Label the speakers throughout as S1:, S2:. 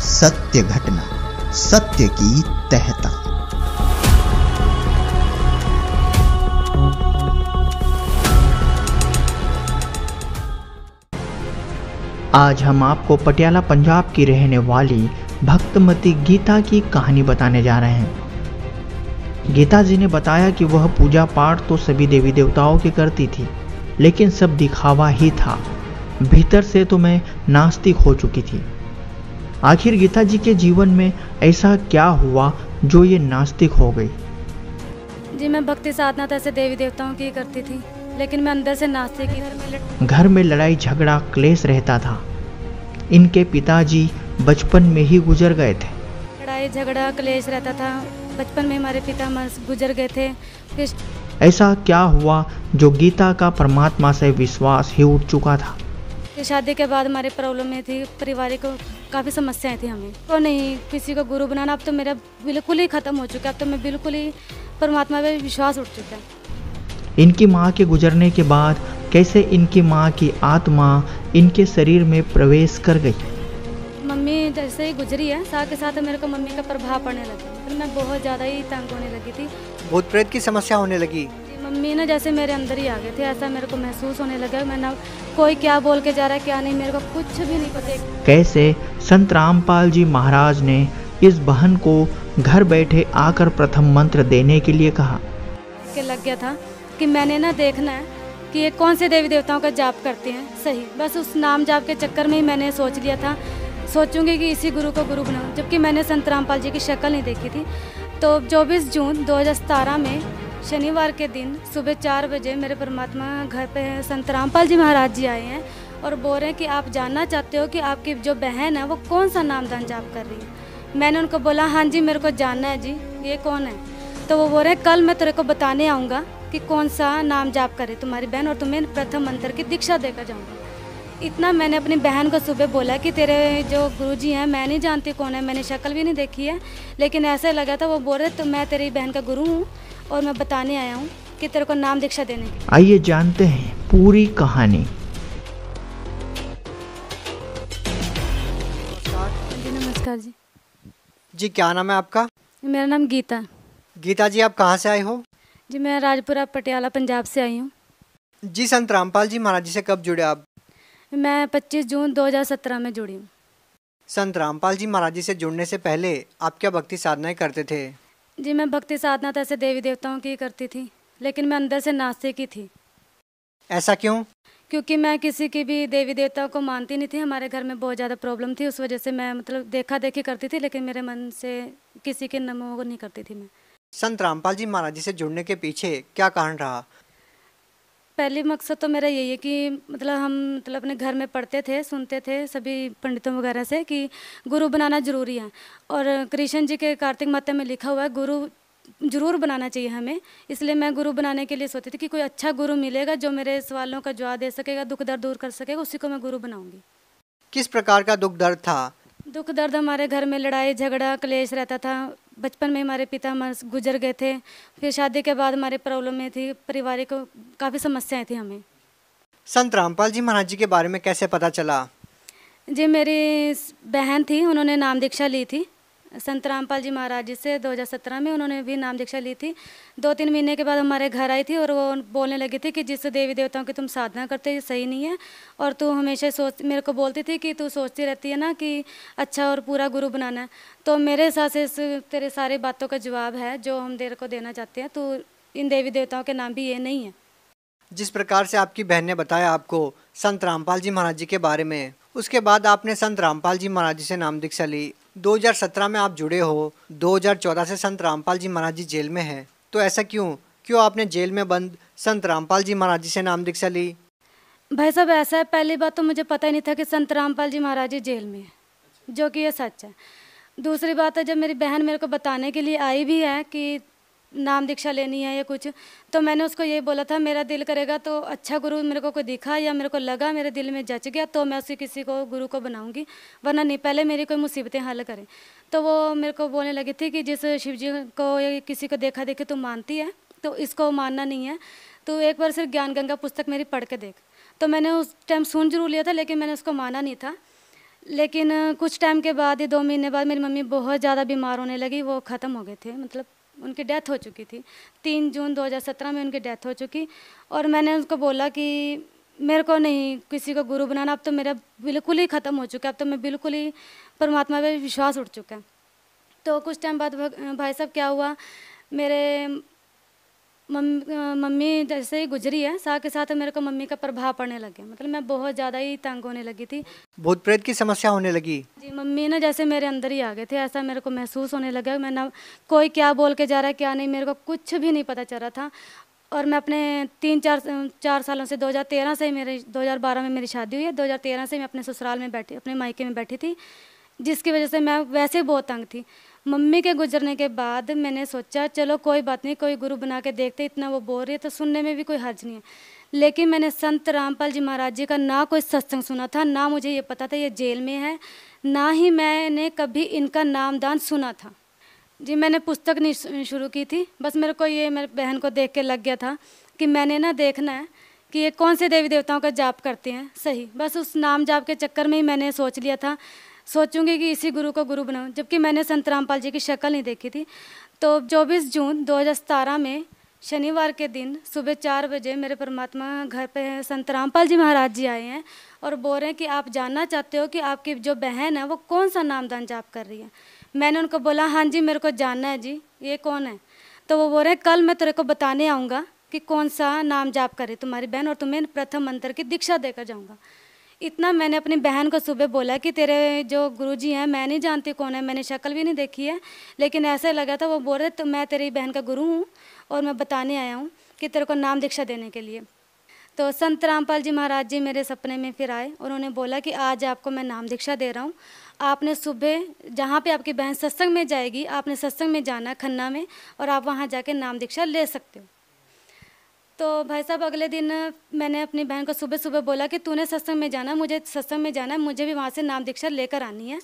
S1: सत्य घटना, सत्य की तह तक। आज हम आपको पटियाला पंजाब की रहने वाली भक्तमती गीता की कहानी बताने जा रहे हैं। गीता जी ने बताया कि वह पूजा पाठ तो सभी देवी देवताओं की करती थी, लेकिन सब दिखावा ही था। भीतर से तो मैं नास्तिक हो चुकी थी। आखिर गीता जी के जीवन में ऐसा क्या हुआ जो ये नास्तिक हो गई?
S2: जी, मैं भक्ति साधना तो ऐसे देवी देवताओं की करती थी, लेकिन मैं अंदर से नास्तिक ही।
S1: घर में लड़ाई झगड़ा क्लेश रहता था। इनके पिताजी बचपन में ही गुजर गए थे।
S2: लड़ाई झगड़ा क्लेश रहता था, बचपन में हमारे पिता गुजर गए थे। फिर
S1: ऐसा क्या हुआ जो गीता का परमात्मा से विश्वास ही उठ चुका था?
S2: शादी के बाद हमारी प्रॉब्लम में थी, पारिवारिक काफ़ी समस्याएं थी हमें। तो नहीं किसी को गुरु बनाना, अब तो मेरा बिल्कुल ही ख़त्म हो चुका है। अब तो मैं बिल्कुल ही परमात्मा पे विश्वास उठ चुका है।
S1: इनकी माँ के गुजरने के बाद कैसे इनकी माँ की आत्मा इनके शरीर में प्रवेश कर गई?
S2: मम्मी जैसे ही गुजरी है, साथ के साथ मेरे को मम्मी का प्रभाव पड़ने लगा। फिर मैं बहुत ज़्यादा ही तंग होने लगी थी।
S3: भूत प्रेत की समस्या होने लगी।
S2: मम्मी ना जैसे मेरे अंदर ही आ गए थे, ऐसा मेरे को महसूस होने लगा। मैं ना कोई क्या बोल के जा रहा है क्या नहीं, मेरे को कुछ भी नहीं पता।
S1: कैसे संत रामपाल जी महाराज ने इस बहन को घर बैठे आकर प्रथम मंत्र देने के लिए कहा।
S2: के लग गया था कि मैंने ना देखना है कि ये कौन से देवी देवताओं का जाप करते हैं सही। बस उस नाम जाप के चक्कर में ही मैंने सोच लिया था, सोचूंगी कि इसी गुरु को गुरु बनाऊं, जबकि मैंने संत रामपाल जी की शक्ल नहीं देखी थी। तो 24 जून 2017 में शनिवार के दिन सुबह 4 बजे मेरे परमात्मा घर पे संत रामपाल जी महाराज जी आए हैं और बोल रहे हैं कि आप जानना चाहते हो कि आपकी जो बहन है वो कौन सा नामदान जाप कर रही है। मैंने उनको बोला हाँ जी मेरे को जानना है जी, ये कौन है। तो वो बोल रहे हैं कल मैं तेरे को बताने आऊँगा कि कौन सा नाम जाप करे तुम्हारी बहन, और तुम्हें प्रथम मंत्र की दीक्षा देकर जाऊँगा। इतना मैंने अपनी बहन को सुबह बोला कि तेरे जो गुरुजी हैं मैं नहीं जानती कौन है, मैंने शक्ल भी नहीं देखी है, लेकिन ऐसा लगा था वो बोल रहे तो मैं तेरी बहन का गुरु हूँ और मैं बताने आया हूँ कि तेरे को नाम दीक्षा देने की।
S1: आइए जानते हैं पूरी कहानी।
S2: जी नमस्कार जी।
S3: जी क्या नाम है आपका?
S2: मेरा नाम गीता।
S3: गीता जी आप कहाँ से आए हो?
S2: जी मैं राजपुरा पटियाला पंजाब से आई हूँ।
S3: जी संत रामपाल जी महाराज जी से कब जुड़े आप?
S2: मैं 25 जून 2017 में जुड़ी हूँ।
S3: संत रामपाल जी महाराज जी से जुड़ने से पहले आप क्या भक्ति साधनाएं करते थे?
S2: जी मैं भक्ति साधना तो ऐसे देवी देवताओं की करती थी, लेकिन मैं अंदर से नास्तिक ही थी।
S3: ऐसा क्यों?
S2: क्योंकि मैं किसी की भी देवी देवताओं को मानती नहीं थी। हमारे घर में बहुत ज़्यादा प्रॉब्लम थी, उस वजह से मैं देखा देखी करती थी, लेकिन मेरे मन से किसी के नमो को नहीं करती थी मैं।
S3: संत रामपाल जी महाराज जी से जुड़ने के पीछे क्या कारण रहा?
S2: पहली मकसद तो मेरा यही है कि हम अपने घर में पढ़ते थे, सुनते थे सभी पंडितों वगैरह से कि गुरु बनाना ज़रूरी है, और कृष्ण जी के कार्तिक मात्य में लिखा हुआ है गुरु जरूर बनाना चाहिए हमें। इसलिए मैं गुरु बनाने के लिए सोचती थी कि कोई अच्छा गुरु मिलेगा जो मेरे सवालों का जवाब दे सकेगा, दुख दर्द दूर कर सकेगा, उसी को मैं गुरु बनाऊंगी।
S3: किस प्रकार का दुख दर्द था?
S2: दुख दर्द हमारे घर में लड़ाई झगड़ा क्लेश रहता था। बचपन में हमारे पिता गुजर गए थे। फिर शादी के बाद हमारे प्रॉब्लम में थी, पारिवारिक काफ़ी समस्याएं थी हमें।
S3: संत रामपाल जी महाराज जी के बारे में कैसे पता चला?
S2: जी मेरी बहन थी, उन्होंने नाम दीक्षा ली थी संत रामपाल जी महाराज जी से 2017 में। उन्होंने भी नाम दीक्षा ली थी। 2-3 महीने के बाद हमारे घर आई थी और वो बोलने लगी थी कि जिस देवी देवताओं की तुम साधना करते हो सही नहीं है, और तू हमेशा मेरे को बोलती थी कि तू सोचती रहती है ना कि अच्छा और पूरा गुरु बनाना है। तो मेरे हिसाब से तेरे सारी बातों का जवाब है जो हम तेरे को देना चाहते हैं। तो इन देवी देवताओं के नाम भी ये नहीं है।
S3: जिस प्रकार से आपकी बहन ने बताया आपको संत रामपाल जी महाराज जी के बारे में, उसके बाद आपने संत रामपाल जी महाराज जी से नाम दीक्षा ली। 2017 में आप जुड़े हो। 2014 से संत रामपाल जी महाराज जी जेल में हैं। तो ऐसा क्यों आपने जेल में बंद संत रामपाल जी महाराज जी से नाम दीक्षा ली?
S2: भाई साहब ऐसा है, पहली बात तो मुझे पता ही नहीं था कि संत रामपाल जी महाराज जी जेल में है, जो कि ये सच है। दूसरी बात है, जब मेरी बहन मेरे को बताने के लिए आई भी है कि नाम दीक्षा लेनी है या कुछ, तो मैंने उसको ये बोला था मेरा दिल करेगा तो अच्छा गुरु मेरे को कोई दिखा या मेरे को लगा मेरे दिल में जच गया तो मैं उसी किसी को गुरु को बनाऊंगी, वरना नहीं, पहले मेरी कोई मुसीबतें हल करे। तो वो मेरे को बोलने लगी थी कि जिस शिव जी को या किसी को देखा देखी तुम मानती है तो इसको मानना नहीं है, तो एक बार सिर्फ ज्ञान गंगा पुस्तक मेरी पढ़ के देख। तो मैंने उस टाइम सुन जरूर लिया था, लेकिन मैंने उसको माना नहीं था। लेकिन कुछ टाइम के बाद ही 2 महीने बाद मेरी मम्मी बहुत ज़्यादा बीमार होने लगी, वो ख़त्म हो गए थे, मतलब उनकी डेथ हो चुकी थी। 3 जून 2017 में उनकी डेथ हो चुकी। और मैंने उनको बोला कि मेरे को नहीं किसी को गुरु बनाना, अब तो मेरा बिल्कुल ही ख़त्म हो चुका है, अब तो मैं बिल्कुल ही परमात्मा पे विश्वास उठ चुका है। तो कुछ टाइम बाद भाई साहब क्या हुआ, मेरे मम्मी जैसे ही गुजरी है, साथ के साथ मेरे को मम्मी का प्रभाव पड़ने लगे, मतलब मैं बहुत ज़्यादा ही तंग होने लगी थी।
S3: भूत प्रेत की समस्या होने लगी?
S2: जी, मम्मी ना जैसे मेरे अंदर ही आ गए थे, ऐसा मेरे को महसूस होने लगा। मैं ना कोई क्या बोल के जा रहा है क्या नहीं, मेरे को कुछ भी नहीं पता चल रहा था। और मैं अपने 3-4 सालों से 2013 से मेरे 2012 में मेरी शादी हुई है, 2013 से मैं अपने ससुराल में बैठी, अपने मायके में बैठी थी, जिसकी वजह से मैं वैसे ही बहुत तंग थी। मम्मी के गुजरने के बाद मैंने सोचा चलो कोई बात नहीं, कोई गुरु बना के देखते, इतना वो बोल रही है तो सुनने में भी कोई हर्ज नहीं है। लेकिन मैंने संत रामपाल जी महाराज जी का ना कोई सत्संग सुना था, ना मुझे ये पता था ये जेल में है, ना ही मैंने कभी इनका नामदान सुना था। जी, मैंने पुस्तक नहीं शुरू की थी, बस मेरे को ये मेरी बहन को देख के लग गया था कि मैंने ना देखना है कि ये कौन से देवी देवताओं का जाप करते हैं सही। बस उस नाम जाप के चक्कर में ही मैंने सोच लिया था, सोचूंगी कि इसी गुरु को गुरु बनाऊं, जबकि मैंने संत रामपाल जी की शक्ल नहीं देखी थी। तो 24 जून 2017 में शनिवार के दिन सुबह 4 बजे मेरे परमात्मा घर पे संत रामपाल जी महाराज जी आए हैं और बोल रहे हैं कि आप जानना चाहते हो कि आपकी जो बहन है वो कौन सा नामदान जाप कर रही है। मैंने उनको बोला हाँ जी मेरे को जानना है जी, ये कौन है। तो वो बोल रहे हैं कल मैं तेरे को बताने आऊँगा कि कौन सा नाम जाप करे तुम्हारी बहन, और तुम्हें प्रथम मंत्र की दीक्षा देकर जाऊँगा। इतना मैंने अपनी बहन को सुबह बोला कि तेरे जो गुरुजी हैं मैं नहीं जानती कौन है, मैंने शक्ल भी नहीं देखी है, लेकिन ऐसे लगा था वो बोल रहे तो मैं तेरी बहन का गुरु हूँ और मैं बताने आया हूँ कि तेरे को नाम दीक्षा देने के लिए। तो संत रामपाल जी महाराज जी मेरे सपने में फिर आए, उन्होंने बोला कि आज आपको मैं नाम दीक्षा दे रहा हूँ, आपने सुबह जहाँ पे आपकी बहन सत्संग में जाएगी आपने सत्संग में जाना खन्ना में, और आप वहाँ जाके नाम दीक्षा ले सकते हो। तो भाई साहब अगले दिन मैंने अपनी बहन को सुबह सुबह बोला कि तूने सत्संग में जाना, मुझे सत्संग में जाना है, मुझे भी वहाँ से नाम दीक्षा लेकर आनी है।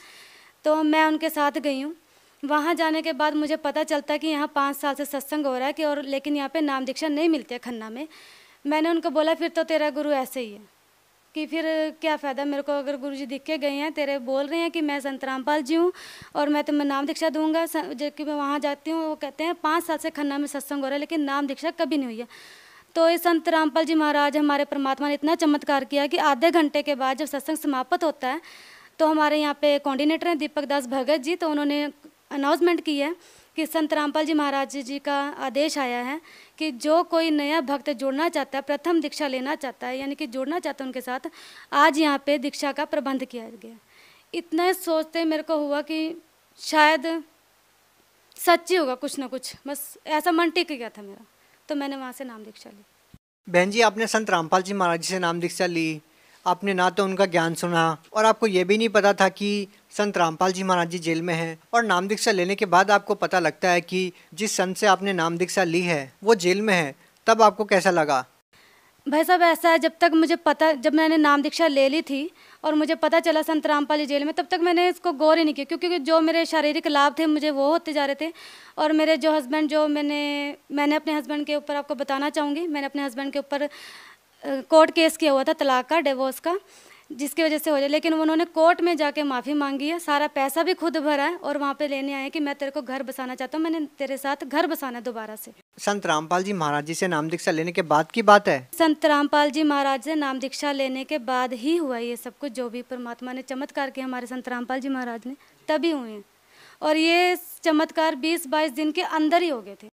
S2: तो मैं उनके साथ गई हूँ। वहाँ जाने के बाद मुझे पता चलता कि यहाँ 5 साल से सत्संग हो रहा है कि और लेकिन यहाँ पे नाम दीक्षा नहीं मिलती है खन्ना में। मैंने उनको बोला फिर तो तेरा गुरु ऐसे ही है कि फिर क्या फ़ायदा मेरे को, अगर गुरुजी दिख के गए हैं तेरे बोल रहे हैं कि मैं संत रामपाल जी हूँ और मैं तुम्हें नाम दीक्षा दूंगा, जबकि मैं वहाँ जाती हूँ वो कहते हैं 5 साल से खन्ना में सत्संग हो रहा है लेकिन नाम दीक्षा कभी नहीं हुई है। तो ये संत रामपाल जी महाराज हमारे परमात्मा ने इतना चमत्कार किया कि आधे घंटे के बाद जब सत्संग समाप्त होता है तो हमारे यहाँ पे कोऑर्डिनेटर हैं दीपक दास भगत जी, तो उन्होंने अनाउंसमेंट की है कि संत रामपाल जी महाराज जी का आदेश आया है कि जो कोई नया भक्त जुड़ना चाहता है, प्रथम दीक्षा लेना चाहता है, यानी कि जुड़ना चाहता है उनके साथ, आज यहाँ पे दीक्षा का प्रबंध किया गया। इतना सोचते मेरे को हुआ कि शायद सच्ची होगा कुछ ना कुछ, बस ऐसा मन टिक गया था मेरा, तो मैंने वहाँ से नाम दीक्षा ली।
S3: बहन जी, आपने संत रामपाल जी महाराज जी से नाम दीक्षा ली, आपने ना तो उनका ज्ञान सुना और आपको ये भी नहीं पता था कि संत रामपाल जी महाराज जी जेल में हैं, और नाम दीक्षा लेने के बाद आपको पता लगता है कि जिस संत से आपने नाम दीक्षा ली है वो जेल में है, तब आपको कैसा लगा?
S2: भाई साहब ऐसा है, जब मैंने नाम दीक्षा ले ली थी और मुझे पता चला संत रामपाल जी जेल में, तब तक मैंने इसको गौर ही नहीं किया, क्योंकि जो मेरे शारीरिक लाभ थे मुझे वो होते जा रहे थे। और मेरे जो हस्बैंड, जो मैंने अपने हस्बैंड के ऊपर आपको बताना चाहूँगी, मैंने अपने हस्बैंड के ऊपर कोर्ट केस किया हुआ था तलाक का, डिवोर्स का, जिसकी वजह से हो जाए, लेकिन उन्होंने कोर्ट में जाके माफ़ी मांगी है, सारा पैसा भी खुद भरा है और वहाँ पे लेने आए कि मैं तेरे को घर बसाना चाहता हूँ, मैंने तेरे साथ घर बसाना है दोबारा से।
S3: संत रामपाल जी महाराज जी से नाम दीक्षा लेने के बाद की बात है?
S2: संत रामपाल जी महाराज से नाम दीक्षा लेने के बाद ही हुआ ये सब कुछ, जो भी परमात्मा ने चमत्कार किया हमारे संत रामपाल जी महाराज ने, तभी हुए हैं। और ये चमत्कार 20-22 दिन के अंदर ही हो गए थे।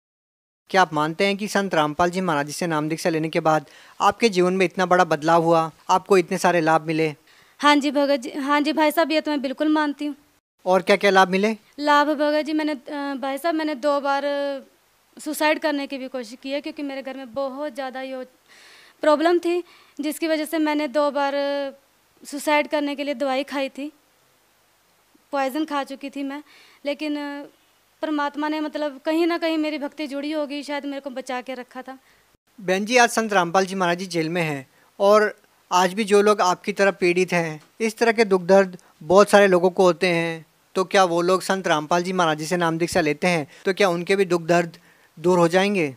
S3: क्या आप मानते हैं कि संत रामपाल जी महाराज जी से नाम दीक्षा लेने के बाद आपके जीवन में इतना बड़ा बदलाव हुआ, आपको इतने सारे लाभ मिले?
S2: हाँ जी भगत जी, हाँ जी भाई साहब, ये तो मैं बिल्कुल मानती हूँ।
S3: और क्या क्या लाभ मिले?
S2: लाभ भगत जी, भाई साहब मैंने 2 बार सुसाइड करने की भी कोशिश की है, क्योंकि मेरे घर में बहुत ज़्यादा ये प्रॉब्लम थी, जिसकी वजह से मैंने 2 बार सुसाइड करने के लिए दवाई खाई थी, पॉइज़न खा चुकी थी मैं, लेकिन परमात्मा ने मतलब कहीं ना कहीं मेरी भक्ति जुड़ी होगी, शायद मेरे को बचा के रखा था।
S3: बहन जी, आज संत रामपाल जी महाराज जी जेल में हैं और आज भी जो लोग आपकी तरह पीड़ित हैं, इस तरह के दुख दर्द बहुत सारे लोगों को होते हैं, तो क्या वो लोग संत रामपाल जी महाराज जी से नाम दीक्षा लेते हैं तो क्या उनके भी दुख दर्द दूर हो जाएंगे?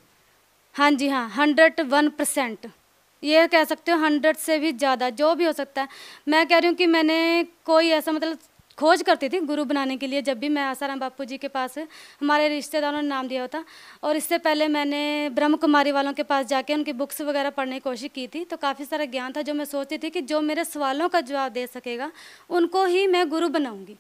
S2: हाँ जी हाँ, 101%। ये कह सकते हो 100 से भी ज़्यादा, जो भी हो सकता है। मैं कह रही हूँ कि मैंने कोई ऐसा मतलब खोज करती थी गुरु बनाने के लिए। जब भी मैं आसाराम बापू जी के पास हमारे रिश्तेदारों ने नाम दिया होता, और इससे पहले मैंने ब्रह्म कुमारी वालों के पास जाके उनकी बुक्स वगैरह पढ़ने की कोशिश की थी। तो काफ़ी सारा ज्ञान था जो मैं सोचती थी कि जो मेरे सवालों का जवाब दे सकेगा उनको ही मैं गुरु बनाऊंगी।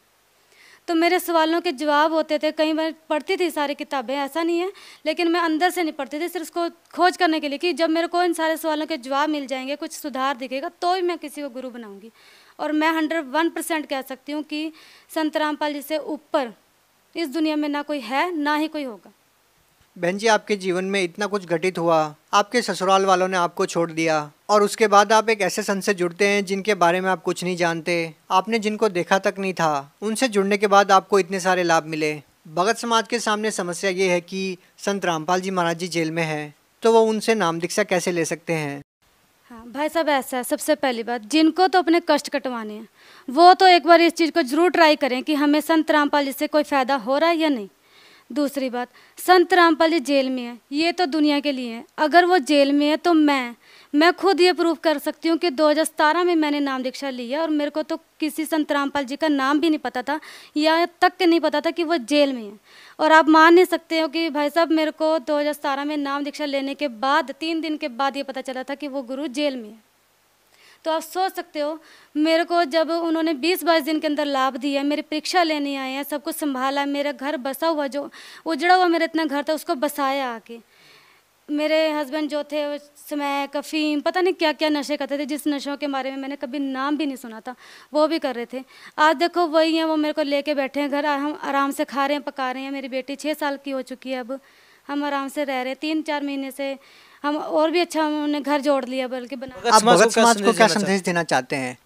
S2: तो मेरे सवालों के जवाब होते थे, कई बार पढ़ती थी सारी किताबें, ऐसा नहीं है, लेकिन मैं अंदर से नहीं पढ़ती थी, सिर्फ उसको खोज करने के लिए कि जब मेरे को इन सारे सवालों के जवाब मिल जाएंगे, कुछ सुधार दिखेगा, तो ही मैं किसी को गुरु बनाऊंगी। और मैं 101% कह सकती हूँ कि संत रामपाल जी से ऊपर इस दुनिया में ना कोई है, ना ही कोई होगा।
S3: बहन जी, आपके जीवन में इतना कुछ घटित हुआ, आपके ससुराल वालों ने आपको छोड़ दिया, और उसके बाद आप एक ऐसे संत से जुड़ते हैं जिनके बारे में आप कुछ नहीं जानते, आपने जिनको देखा तक नहीं था, उनसे जुड़ने के बाद आपको इतने सारे लाभ मिले। भगत समाज के सामने समस्या ये है कि संत रामपाल जी महाराज जी जेल में हैं, तो वो उनसे नाम दीक्षा कैसे ले सकते हैं?
S2: हाँ भाई साहब, ऐसा है, सबसे पहली बात, जिनको तो अपने कष्ट कटवाने हैं वो तो एक बार इस चीज़ को जरूर ट्राई करें कि हमें संत रामपाल जी से कोई फ़ायदा हो रहा है या नहीं। दूसरी बात, संत रामपाल जी जेल में है, ये तो दुनिया के लिए है। अगर वो जेल में है तो मैं खुद ये प्रूफ कर सकती हूँ कि 2017 में मैंने नाम दीक्षा ली है, और मेरे को तो किसी संत रामपाल जी का नाम भी नहीं पता था, या तक नहीं पता था कि वो जेल में है। और आप मान नहीं सकते हो कि भाई साहब, मेरे को 2017 में नाम दीक्षा लेने के बाद 3 दिन के बाद ये पता चला था कि वो गुरु जेल में है। तो आप सोच सकते हो, मेरे को जब उन्होंने 20-22 दिन के अंदर लाभ दिया, मेरी परीक्षा लेने आए हैं, सब कुछ संभाला, मेरा घर बसा हुआ, जो उजड़ा हुआ मेरा इतना घर था उसको बसाया आके। मेरे हस्बैंड जो थे स्मैक, अफीम, पता नहीं क्या क्या नशे करते थे, जिस नशों के बारे में मैंने कभी नाम भी नहीं सुना था, वो भी कर रहे थे। आज देखो वही हैं, वो मेरे को लेके बैठे हैं घर, हम आराम से खा रहे हैं, पका रहे हैं। मेरी बेटी 6 साल की हो चुकी है, अब हम आराम से रह रहे हैं। 3-4 महीने से हम और भी अच्छा हमने घर जोड़ लिया, बल्कि बना।
S3: आप भगत समाज को क्या संदेश देना चाहते हैं?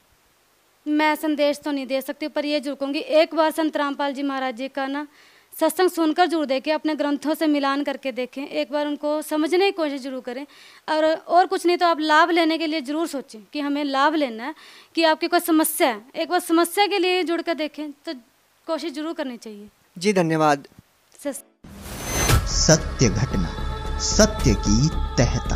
S2: मैं संदेश तो नहीं दे सकती, पर ये जरूर कहूँगी, एक बार संत रामपाल जी महाराज जी का ना सत्संग सुनकर जरूर देखें, अपने ग्रंथों से मिलान करके देखें, एक बार उनको समझने की कोशिश जरूर करें। और कुछ नहीं तो आप लाभ लेने के लिए ज़रूर सोचें कि हमें लाभ लेना है, कि आपकी कोई समस्या है, एक बार समस्या के लिए जुड़ कर देखें, तो कोशिश जरूर करनी चाहिए।
S3: जी धन्यवाद।
S1: सत्य घटना, सत्य की तहता।